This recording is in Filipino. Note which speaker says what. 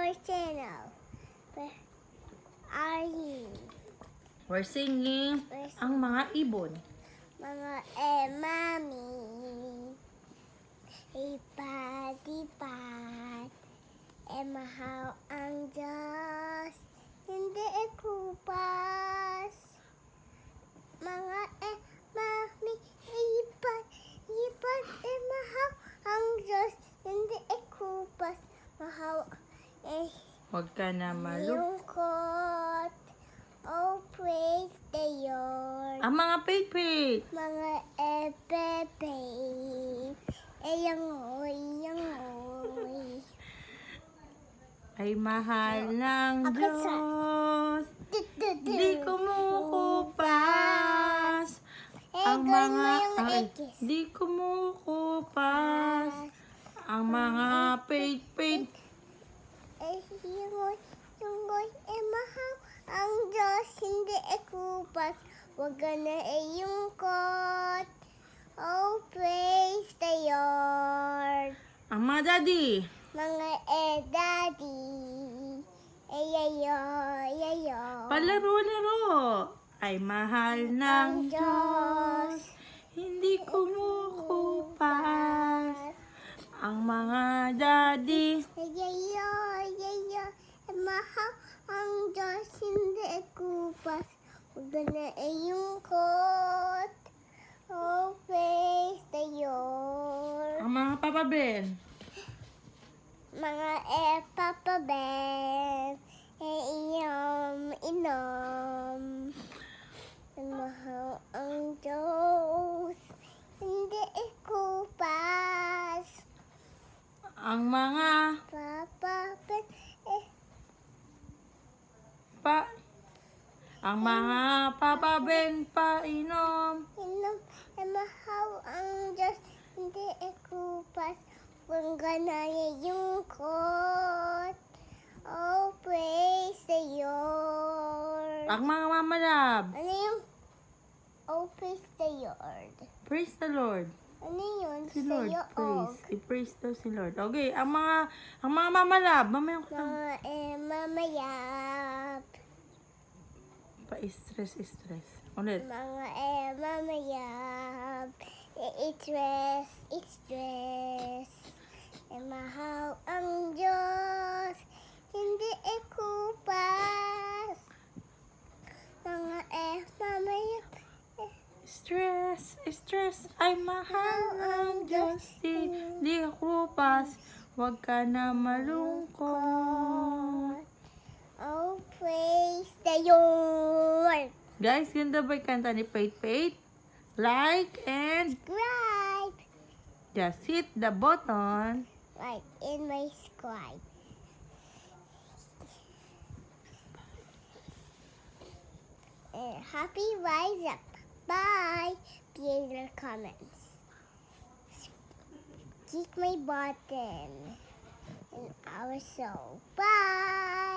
Speaker 1: our channel. Where are you?
Speaker 2: We're singing ang mga ibon.
Speaker 1: Mga mami. Ipad-ipad. Mahal ang Diyos. Hindi ikupas. Mga mami. Ipad-ipad. Mahal ang Diyos. Hindi ikupas. Mahal
Speaker 2: Huwag ka na
Speaker 1: malungkot. Oh, praise the Lord.
Speaker 2: Ang mga pig-pig.
Speaker 1: Mga pepe. Yangoy.
Speaker 2: Ay mahal ng Diyos. Di kumukupas. Ang mga di kumukupas. Ang mga pig-pig.
Speaker 1: Yungoy, mahal ang Diyos, hindi ikupas. Huwag ka na iyungkot. Oh, praise the Lord.
Speaker 2: Ang mga daddy.
Speaker 1: Mga daddy. Yayo.
Speaker 2: Palaro-laro. Ay mahal ng Diyos. Hindi kumukupas. Ang mga daddy.
Speaker 1: Yayo. Mahal ang Diyos, hindi ikupas. Huwag ka na iyungkot. Oh, praise the Lord.
Speaker 2: Ang mga Papa Ben.
Speaker 1: Mga Papa Ben. Inom. Mahal ang Diyos, hindi ikupas.
Speaker 2: Ang mga
Speaker 1: Papa Ben.
Speaker 2: ang mga Papa Ben painom.
Speaker 1: Inom. Mahal ang Diyos, hindi ikupas. Huwag ka na iyungkot. Oh, praise the Lord.
Speaker 2: Ang mga Mama Love.
Speaker 1: Ano yung oh, praise the Lord?
Speaker 2: Praise the Lord.
Speaker 1: Ano yun?
Speaker 2: Si Lord,
Speaker 1: Sa'yo,
Speaker 2: praise. I-praise daw si Lord. Okay, ang mga Mama Love. Mamaya ko lang.
Speaker 1: Mga mamayap.
Speaker 2: Pa-stress. Ulit.
Speaker 1: Mga mamayap. Stress. Mahal ang Diyos, hindi ikupas. Mga mamayap.
Speaker 2: Stress. Ay mahal ang Diyos. Di kupas. Huwag ka na malungkot.
Speaker 1: Oh, praise the Lord.
Speaker 2: Guys, ganda ba yung kanta ni Pate? Like and
Speaker 1: Subscribe.
Speaker 2: just hit the button.
Speaker 1: Right in my scribe. Happy Rise Up. Bye. Please leave comments. Click my button. And also, bye.